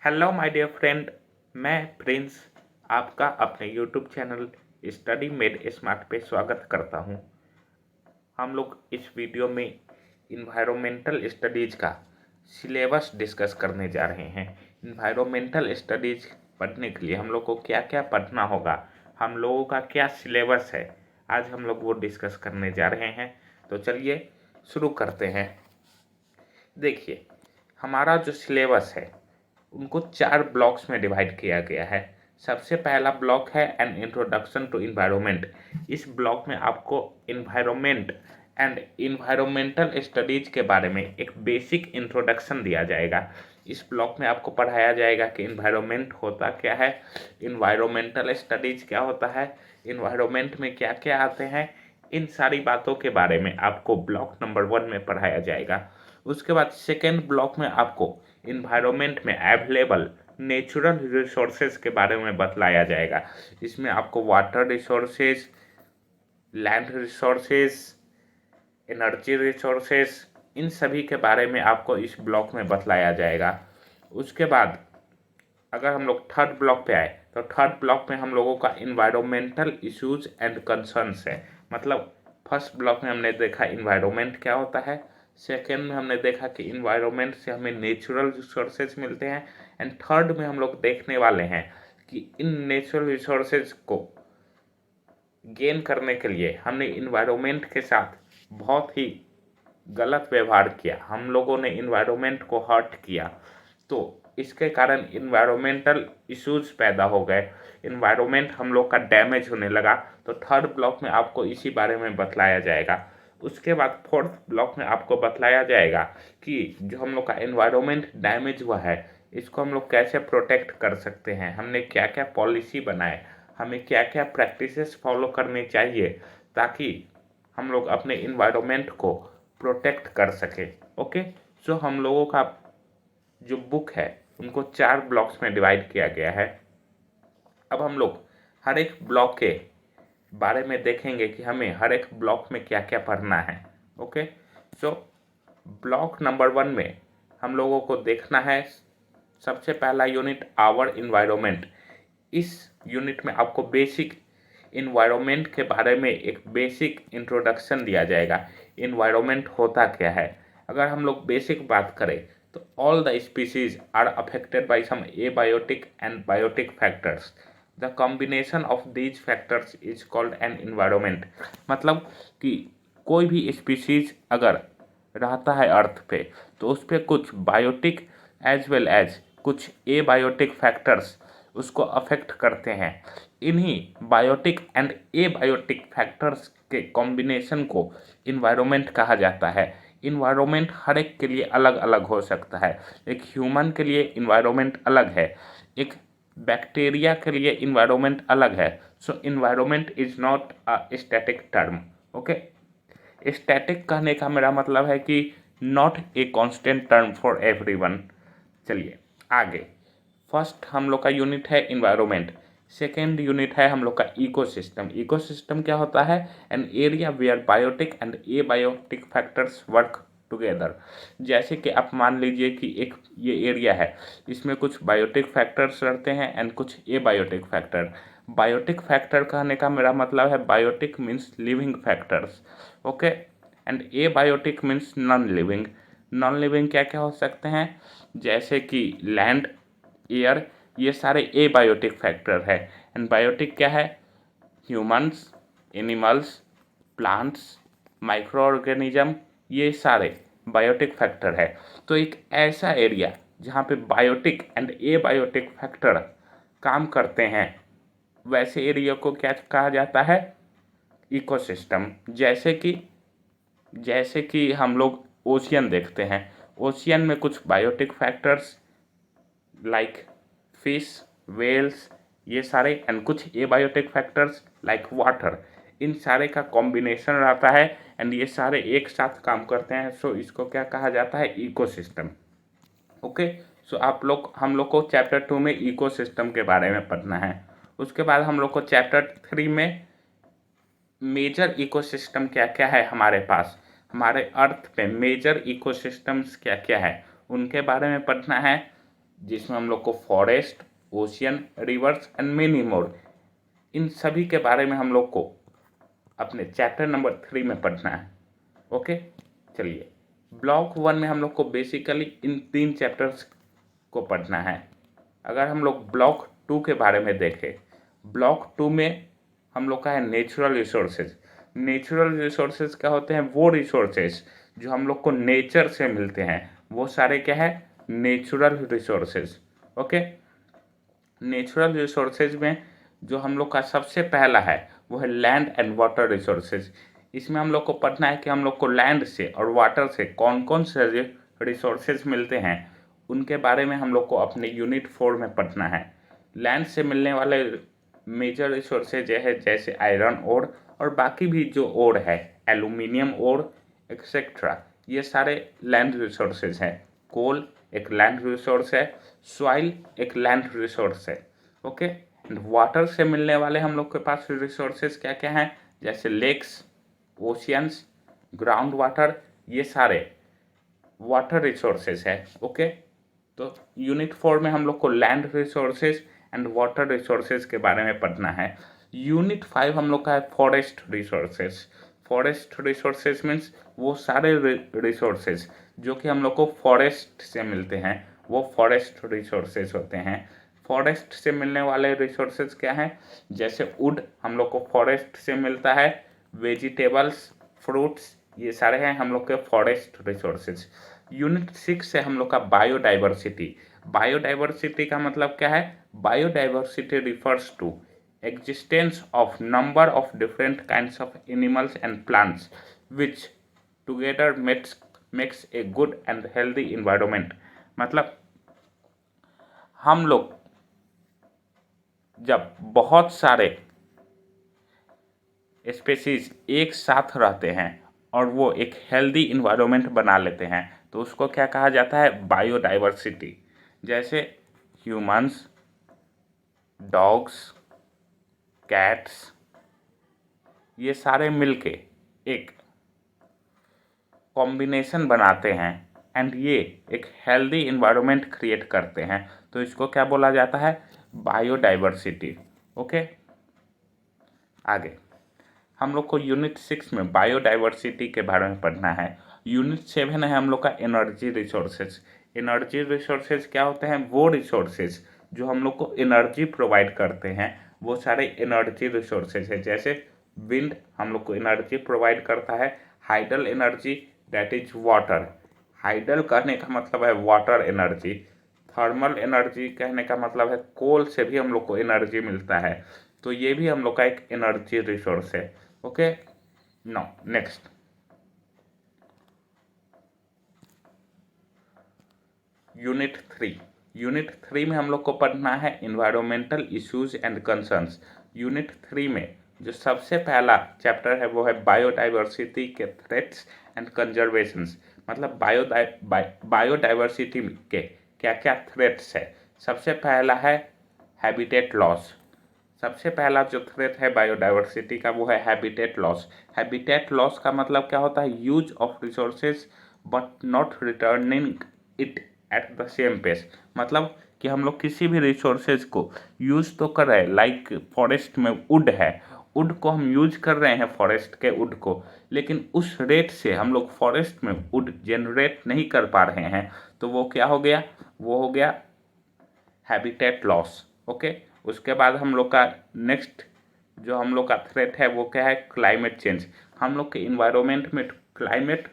Hello my dear friend. मैं प्रिंस आपका अपने YouTube channel Study Made Smart पे स्वागत करता हूँ। हम लोग इस वीडियो में इन्वायरमेंटल स्टडीज़ का सिलेबस डिस्कस करने जा रहे हैं। इन्वायरमेंटल स्टडीज़ पढ़ने के लिए हम लोग को क्या क्या पढ़ना होगा, हम लोगों का क्या सिलेबस है, आज हम लोग वो डिस्कस करने जा रहे हैं। तो चलिए शुरू करते हैं। देखिए, हमारा जो सिलेबस है उनको 4 ब्लॉक्स में डिवाइड किया गया है। सबसे पहला ब्लॉक है एन इंट्रोडक्शन टू इन्वायरमेंट। इस ब्लॉक में आपको इन्वायरमेंट एंड इन्वायरमेंटल स्टडीज के बारे में एक बेसिक इंट्रोडक्शन दिया जाएगा। इस ब्लॉक में आपको पढ़ाया जाएगा कि इन्वायरमेंट होता क्या है, इन्वायरमेंटल स्टडीज क्या होता है, इन्वायरमेंट में क्या क्या आते हैं। इन सारी बातों के बारे में आपको ब्लॉक नंबर 1 में पढ़ाया जाएगा। उसके बाद सेकेंड ब्लॉक में आपको इन्वायरमेंट में अवेलेबल नेचुरल रिसोर्सेज के बारे में बतलाया जाएगा। इसमें आपको water resources, land resources, energy resources, इन सभी के बारे में आपको इस ब्लॉक में बतलाया जाएगा। उसके बाद अगर हम लोग थर्ड ब्लॉक पे आए तो थर्ड ब्लॉक में हम लोगों का इन्वायरमेंटल इश्यूज एंड कंसर्न्स है। मतलब फर्स्ट ब्लॉक में हमने देखा इन्वायरमेंट क्या होता है, सेकेंड में हमने देखा कि इन्वायरमेंट से हमें नेचुरल रिसोर्सेज मिलते हैं, एंड थर्ड में हम लोग देखने वाले हैं कि इन नेचुरल रिसोर्सेज को गेन करने के लिए हमने इन्वायरमेंट के साथ बहुत ही गलत व्यवहार किया, हम लोगों ने इन्वायरमेंट को हर्ट किया, तो इसके कारण इन्वायरमेंटल इश्यूज पैदा हो गए, इन्वायरमेंट हम लोग का डैमेज होने लगा। तो थर्ड ब्लॉक में आपको इसी बारे में बतलाया जाएगा। उसके बाद फोर्थ ब्लॉक में आपको बतलाया जाएगा कि जो हम लोग का इन्वायरमेंट डैमेज हुआ है इसको हम लोग कैसे प्रोटेक्ट कर सकते हैं, हमने क्या क्या पॉलिसी बनाए, हमें क्या क्या प्रैक्टिसेस फॉलो करनी चाहिए ताकि हम लोग अपने इन्वायरमेंट को प्रोटेक्ट कर सके। ओके, सो हम लोगों का जो बुक है उनको 4 ब्लॉक्स में डिवाइड किया गया है। अब हम लोग हर एक ब्लॉक के बारे में देखेंगे कि हमें हर एक ब्लॉक में क्या क्या पढ़ना है। ओके, सो ब्लॉक नंबर 1 में हम लोगों को देखना है सबसे पहला यूनिट आवर इन्वायरमेंट। इस यूनिट में आपको बेसिक इन्वायरमेंट के बारे में एक बेसिक इंट्रोडक्शन दिया जाएगा। इन्वायरमेंट होता क्या है, अगर हम लोग बेसिक बात करें तो all the species are affected by some abiotic and biotic factors. The combination of these factors is called an environment. मतलब कि कोई भी स्पीसीज अगर रहता है अर्थ पे तो उस पर कुछ बायोटिक एज वेल एज कुछ एबायोटिक फैक्टर्स उसको अफेक्ट करते हैं। इन्हीं बायोटिक एंड एबायोटिक फैक्टर्स के कॉम्बिनेशन को इन्वायरमेंट कहा जाता है। इन्वायरमेंट हर एक के लिए अलग अलग हो सकता है। एक ह्यूमन के लिए इन्वायरमेंट अलग है, एक बैक्टीरिया के लिए इन्वायरमेंट अलग है। So environment is not a static term. Okay, static कहने का मेरा मतलब है कि not a constant term for everyone. चलिए आगे, फर्स्ट हम लोग का यूनिट है इन्वायरमेंट, सेकेंड यूनिट है हम लोग का इकोसिस्टम। इकोसिस्टम क्या होता है, an area where biotic and abiotic factors work together. जैसे कि आप मान लीजिए कि एक ये एरिया है, इसमें कुछ बायोटिक फैक्टर्स रहते हैं एंड कुछ एबायोटिक फैक्टर। बायोटिक फैक्टर कहने का मेरा मतलब है biotic means living factors, okay, and abiotic means non living. Non living क्या क्या हो सकते हैं, जैसे कि लैंड, एयर, ये सारे एबायोटिक फैक्टर है। एंड बायोटिक क्या है, humans, animals, plants, micro organism, ये सारे बायोटिक फैक्टर है। तो एक ऐसा एरिया जहाँ पे बायोटिक एंड एबायोटिक फैक्टर काम करते हैं वैसे एरिया को क्या कहा जाता है, इकोसिस्टम। जैसे कि हम लोग ओशियन देखते हैं, ओशियन में कुछ biotic factors like fish, whales, ये सारे, एंड कुछ एबायोटिक फैक्टर्स लाइक वाटर, इन सारे का कॉम्बिनेशन रहता है एंड ये सारे एक साथ काम करते हैं। सो इसको क्या कहा जाता है, इकोसिस्टम। ओके, सो हम लोग को चैप्टर 2 में इकोसिस्टम के बारे में पढ़ना है। उसके बाद हम लोग को चैप्टर 3 में मेजर इकोसिस्टम क्या क्या है हमारे पास, हमारे अर्थ पे मेजर इकोसिस्टम्स क्या क्या है उनके बारे में पढ़ना है। जिसमें हम लोग को forest, ocean, rivers and many more, इन सभी के बारे में हम लोग को अपने चैप्टर नंबर 3 में पढ़ना है। ओके, चलिए ब्लॉक 1 में हम लोग को बेसिकली इन 3 चैप्टर्स को पढ़ना है। अगर हम लोग ब्लॉक 2 के बारे में देखें, ब्लॉक 2 में हम लोग का है नेचुरल रिसोर्सेज। नेचुरल रिसोर्सेज क्या होते हैं? वो रिसोर्सेज जो हम लोग को नेचर से मिलते हैं, वो सारे क्या है? Natural resources. Okay, natural resources में जो हम लोग का सबसे पहला है वो है लैंड एंड वाटर रिसोर्सेज। इसमें हम लोग को पढ़ना है कि हम लोग को लैंड से और वाटर से कौन कौन से रिसोर्सेज मिलते हैं, उनके बारे में हम लोग को अपने यूनिट 4 में पढ़ना है। लैंड से मिलने वाले मेजर रिसोर्सेज है जैसे आयरन ओर और बाकी भी जो ओर है, एल्यूमिनियम ओर एक्सेट्रा, ये सारे लैंड रिसोर्सेज हैं। कोल एक लैंड रिसोर्स है, सॉइल एक लैंड रिसोर्स है। ओके, एंड वाटर से मिलने वाले हम लोग के पास रिसोर्सेज क्या क्या हैं? जैसे लेक्स, ओशियंस, ग्राउंड वाटर, ये सारे वाटर रिसोर्सेज है। ओके, तो यूनिट 4 में हम लोग को land resources and water resources के बारे में पढ़ना है। यूनिट 5 हम लोग का है forest resources. Forest resources means वो सारे रिसोर्सेज जो कि हम लोग को फॉरेस्ट से मिलते हैं, वो फॉरेस्ट रिसोर्सेज होते हैं। फॉरेस्ट से मिलने वाले रिसोर्सेज क्या हैं? जैसे वुड हम लोग को फॉरेस्ट से मिलता है, वेजिटेबल्स, फ्रूट्स, ये सारे हैं हम लोग के फॉरेस्ट रिसोर्सेज। यूनिट 6 से हम लोग का बायोडाइवर्सिटी। बायोडाइवर्सिटी का मतलब क्या है? Biodiversity refers to existence of number of different kinds of animals and plants which together makes a good and healthy environment। मतलब हम लोग जब बहुत सारे स्पेसीज एक साथ रहते हैं और वो एक हेल्दी इन्वायरमेंट बना लेते हैं तो उसको क्या कहा जाता है? बायोडाइवर्सिटी। जैसे ह्यूमंस, डॉग्स, कैट्स, ये सारे मिलके एक कॉम्बिनेशन बनाते हैं एंड ये एक हेल्दी इन्वायरमेंट क्रिएट करते हैं, तो इसको क्या बोला जाता है? बायोडाइवर्सिटी। ओके, आगे हम लोग को यूनिट 6 में बायोडाइवर्सिटी के बारे में पढ़ना है। यूनिट 7 है हम लोग का एनर्जी रिसोर्सेज। एनर्जी रिसोर्सेज क्या होते हैं? वो रिसोर्सेज जो हम लोग को एनर्जी प्रोवाइड करते हैं, वो सारे एनर्जी रिसोर्सेज है। जैसे विंड हम लोग को एनर्जी प्रोवाइड करता है, hydel energy that is water. Hydel कहने का मतलब है वाटर एनर्जी। थर्मल एनर्जी कहने का मतलब है कोल से भी हम लोग को एनर्जी मिलता है, तो ये भी हम लोग का एक एनर्जी रिसोर्स है। Okay, now next unit 3। Unit 3 में हम लोग को पढ़ना है environmental issues and concerns. Unit 3 में जो सबसे पहला चैप्टर है वो है बायोडाइवर्सिटी के थ्रेट्स एंड कंजर्वेशंस। मतलब बायोडाइवर्सिटी के क्या क्या थ्रेट्स है। सबसे पहला है हैबिटेट लॉस। सबसे पहला जो थ्रेट है बायोडाइवर्सिटी का वो है हैबिटेट लॉस। हैबिटेट लॉस का मतलब क्या होता है? Use of resources but not returning it at the same pace. मतलब कि हम लोग किसी भी रिसोर्सेज को यूज तो कर रहे हैं, लाइक फॉरेस्ट में वुड है, वुड को हम यूज कर रहे हैं फॉरेस्ट के वुड को, लेकिन उस रेट से हम लोग फॉरेस्ट में वुड जनरेट नहीं कर पा रहे हैं, तो वो क्या हो गया? वो हो गया हैबिटेट लॉस। ओके, उसके बाद हम लोग का नेक्स्ट जो हम लोग का थ्रेट है वो क्या है? Climate change. हम लोग के इन्वायरमेंट में क्लाइमेट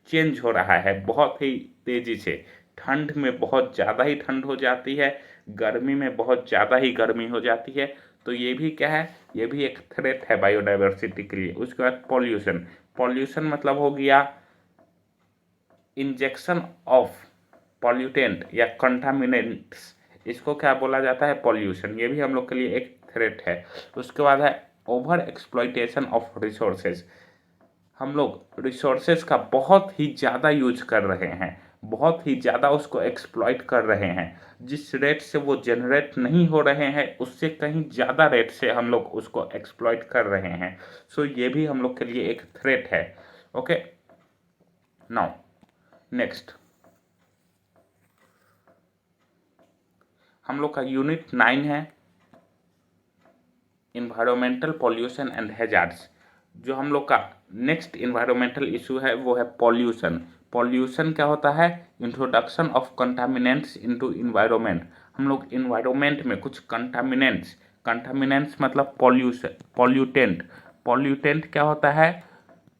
चेंज हो रहा है बहुत ही तेज़ी से। ठंड में बहुत ज़्यादा ही ठंड हो जाती है, गर्मी में बहुत ज़्यादा ही गर्मी हो जाती है, तो ये भी क्या है? ये भी एक थ्रेट है बायोडाइवर्सिटी के लिए। उसके बाद पॉल्यूशन। पॉल्यूशन मतलब हो गया इंजेक्शन ऑफ पॉल्यूटेंट या कंटामिनेंट्स, इसको क्या बोला जाता है? पॉल्यूशन। ये भी हम लोग के लिए एक थ्रेट है। उसके बाद है ओवर एक्सप्लॉइटेशन ऑफ रिसोर्सेज। हम लोग रिसोर्सेज का बहुत ही ज़्यादा यूज कर रहे हैं, बहुत ही ज़्यादा उसको एक्सप्लॉइट कर रहे हैं। जिस रेट से वो जनरेट नहीं हो रहे हैं उससे कहीं ज़्यादा रेट से हम लोग उसको एक्सप्लॉइट कर रहे हैं, सो ये भी हम लोग के लिए एक थ्रेट है। ओके, नाउ नेक्स्ट हम लोग का यूनिट 9 है इन्वायरमेंटल पॉल्यूशन एंड हैजार्ड्स। जो हम लोग का नेक्स्ट इन्वायरमेंटल इशू है वो है पॉल्यूशन। पॉल्यूशन क्या होता है? Introduction of contaminants into environment. हम लोग इन्वायरमेंट में कुछ कंटामिनेंट्स मतलब पॉल्यूशन, पॉल्यूटेंट क्या होता है?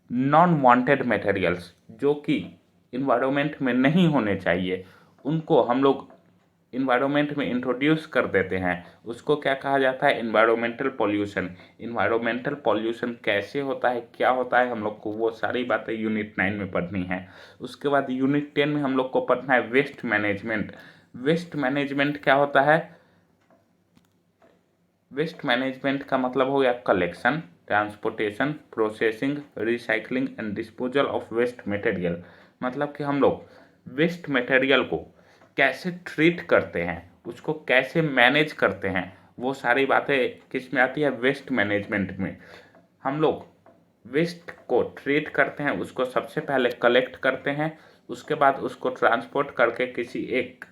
नॉन वांटेड मटेरियल्स जो कि इन्वायरमेंट में नहीं होने चाहिए, उनको हम लोग इन्वायरमेंट में इंट्रोड्यूस कर देते हैं। उसको क्या कहा जाता है? Environmental pollution. इन्वायरमेंटल पॉल्यूशन कैसे होता है, क्या होता है, हम लोग को वो सारी बातें यूनिट 9 में पढ़नी है। उसके बाद यूनिट 10 में हम लोग को पढ़ना है वेस्ट मैनेजमेंट। वेस्ट मैनेजमेंट क्या होता है? वेस्ट मैनेजमेंट का मतलब हो गया collection, transportation, processing, recycling and disposal of waste material. मतलब कि हम लोग वेस्ट मटेरियल को कैसे ट्रीट करते हैं, उसको कैसे मैनेज करते हैं, वो सारी बातें किस में आती है? वेस्ट मैनेजमेंट में। हम लोग वेस्ट को ट्रीट करते हैं, उसको सबसे पहले कलेक्ट करते हैं, उसके बाद उसको ट्रांसपोर्ट करके किसी एक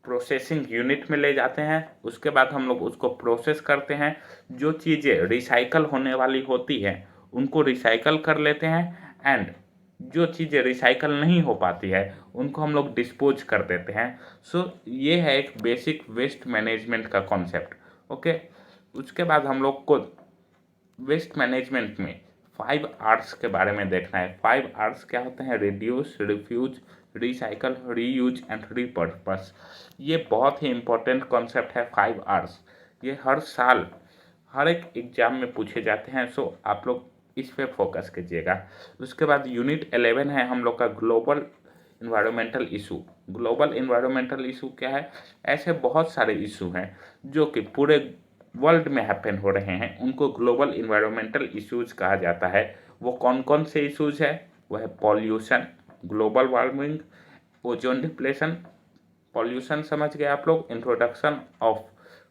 प्रोसेसिंग यूनिट में ले जाते हैं। उसके बाद हम लोग उसको प्रोसेस करते हैं। जो चीज़ें रिसाइकल होने वाली होती हैं उनको रिसाइकल कर लेते हैं, एंड जो चीज़ें रिसाइकल नहीं हो पाती है उनको हम लोग डिस्पोज कर देते हैं। सो ये है एक बेसिक वेस्ट मैनेजमेंट का कॉन्सेप्ट। ओके, उसके बाद हम लोग को वेस्ट मैनेजमेंट में 5 आर्स के बारे में देखना है। 5 आर्स क्या होते हैं? Reduce, refuse, recycle, reuse and repurpose. ये बहुत ही इंपॉर्टेंट कॉन्सेप्ट है 5 आर्स। ये हर साल हर एक एग्जाम में पूछे जाते हैं, सो आप लोग इस पे फोकस कीजिएगा। उसके बाद यूनिट 11 है हम लोग का global environmental issue. Global environmental issue क्या है? ऐसे बहुत सारे इशू हैं जो कि पूरे वर्ल्ड में हैपन हो रहे हैं, उनको ग्लोबल इन्वायरमेंटल इश्यूज कहा जाता है। वो कौन कौन से इश्यूज है? वो है pollution, global warming, ozone depletion. Pollution समझ गए आप लोग, introduction of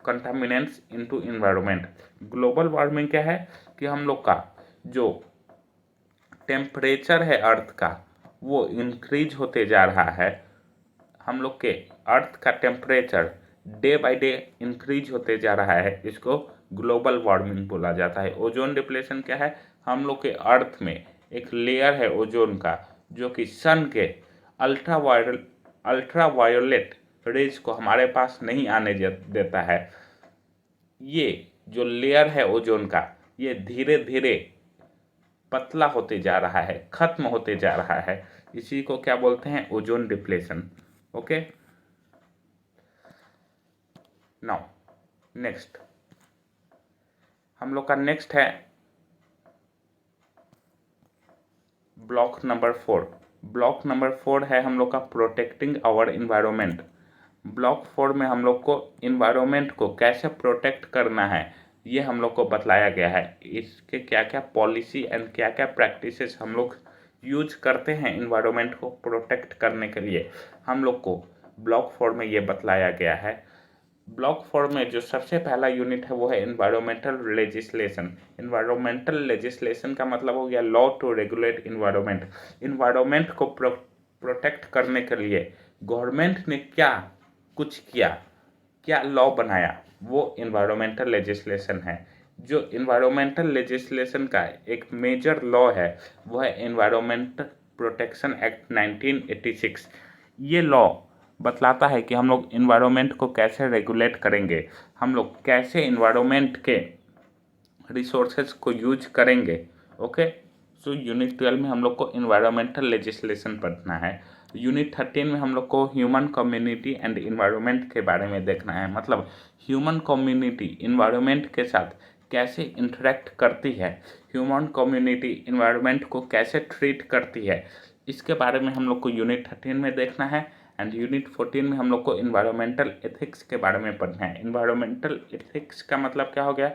contaminants into environment. Global warming क्या है? कि हम लोग का जो टेम्परेचर है अर्थ का वो इंक्रीज होते जा रहा है। हम लोग के अर्थ का temperature day by day increase होते जा रहा है, इसको ग्लोबल वार्मिंग बोला जाता है। ओजोन डिप्लेशन क्या है? हम लोग के अर्थ में एक लेयर है ओजोन का जो कि सन के अल्ट्रा वायोलेट रेज को हमारे पास नहीं आने देता है। ये जो लेयर है ओजोन का ये धीरे धीरे पतला होते जा रहा है, खत्म होते जा रहा है। इसी को क्या बोलते हैं? Ozone depletion. Okay, now next हम लोग का नेक्स्ट है ब्लॉक नंबर 4। ब्लॉक नंबर 4 है हम लोग का प्रोटेक्टिंग आवर इन्वायरमेंट। ब्लॉक 4 में हम लोग को इन्वायरमेंट को कैसे प्रोटेक्ट करना है ये हम लोग को बतलाया गया है। इसके क्या क्या पॉलिसी एंड क्या क्या प्रैक्टिसेस हम लोग यूज करते हैं इन्वायरमेंट को प्रोटेक्ट करने के लिए, हम लोग को ब्लॉक 4 में ये बतलाया गया है। ब्लॉक 4 में जो सबसे पहला यूनिट है वो है इन्वायरमेंटल लेजिस्लेशन। इन्वायरमेंटल लेजिस्लेशन का मतलब हो गया law to regulate environment. Environment को प्रोटेक्ट करने के लिए गवर्नमेंट ने क्या कुछ किया, क्या लॉ बनाया, वो इन्वायरमेंटल लेजिस्लेशन है। जो इन्वायरमेंटल लेजिस्लेशन का एक मेजर लॉ है वो है इन्वायरमेंट प्रोटेक्शन एक्ट 1986। ये लॉ बतलाता है कि हम लोग इन्वायरमेंट को कैसे रेगुलेट करेंगे, हम लोग कैसे इन्वायरमेंट के रिसोर्सेज को यूज करेंगे। ओके, सो यूनिट 12 में हम लोग को इन्वायरमेंटल लेजिस्लेशन पढ़ना है। यूनिट 13 में हम लोग को ह्यूमन कम्युनिटी एंड इन्वायरमेंट के बारे में देखना है। मतलब ह्यूमन कम्युनिटी इन्वायरमेंट के साथ कैसे इंटरेक्ट करती है, ह्यूमन कम्युनिटी इन्वायरमेंट को कैसे ट्रीट करती है, इसके बारे में हम लोग को यूनिट 13 में देखना है। एंड यूनिट 14 में हम लोग को इन्वायरमेंटल एथिक्स के बारे में पढ़ना है। इन्वायरमेंटल एथिक्स का मतलब क्या हो गया?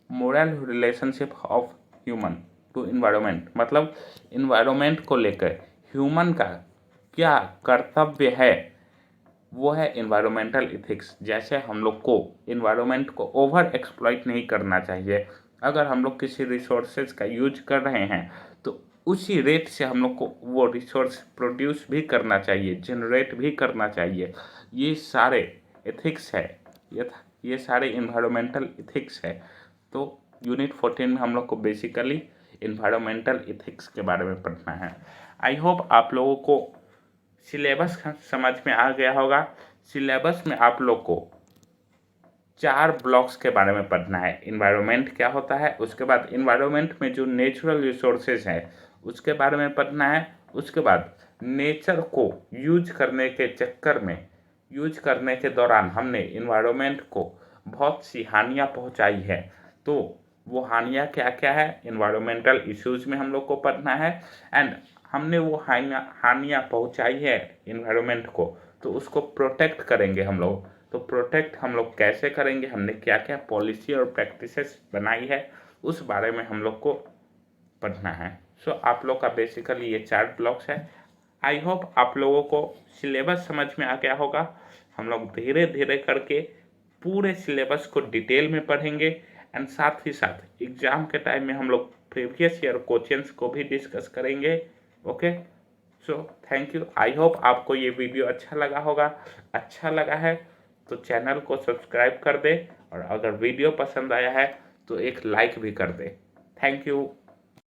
Moral relationship of human to environment. मतलब इन्वायरमेंट को लेकर ह्यूमन का क्या कर्तव्य है वो है इन्वायरमेंटल इथिक्स। जैसे हम लोग को इन्वायरमेंट को ओवर एक्सप्लॉइट नहीं करना चाहिए। अगर हम लोग किसी रिसोर्सेज का यूज कर रहे हैं तो उसी रेट से हम लोग को वो रिसोर्स प्रोड्यूस भी करना चाहिए, जनरेट भी करना चाहिए। ये सारे एथिक्स है, ये सारे इन्वायरमेंटल एथिक्स है। तो यूनिट 14 में हम लोग को बेसिकली इन्वायरमेंटल एथिक्स के बारे में पढ़ना है। आई होप आप लोगों को सिलेबस समझ में आ गया होगा। सिलेबस में आप लोग को 4 ब्लॉक्स के बारे में पढ़ना है। इन्वायरमेंट क्या होता है, उसके बाद इन्वायरमेंट में जो नेचुरल रिसोर्सेज हैं उसके बारे में पढ़ना है। उसके बाद नेचर को यूज करने के चक्कर में, यूज करने के दौरान हमने इन्वायरमेंट को बहुत सी हानियाँ पहुँचाई है। तो वो हानियाँ क्या क्या है, इन्वायरमेंटल इश्यूज में हम लोग को पढ़ना है। एंड हमने वो हानियाँ पहुँचाई है इन्वायरमेंट को, तो उसको प्रोटेक्ट करेंगे हम लोग। तो प्रोटेक्ट हम लोग कैसे करेंगे, हमने क्या क्या पॉलिसी और प्रैक्टिसेस बनाई है, उस बारे में हम लोग को पढ़ना है। सो आप लोग का बेसिकली ये 4 ब्लॉक्स है। आई होप आप लोगों को सिलेबस समझ में आ गया होगा। हम लोग धीरे धीरे करके पूरे सिलेबस को डिटेल में पढ़ेंगे एंड साथ ही साथ एग्ज़ाम के टाइम में हम लोग प्रीवियस ईयर क्वेश्चंस को भी डिस्कस करेंगे। Okay, so thank you. I hope आपको ये वीडियो अच्छा लगा होगा। अच्छा लगा है तो चैनल को सब्सक्राइब कर दे, और अगर वीडियो पसंद आया है तो एक लाइक भी कर दे। Thank you.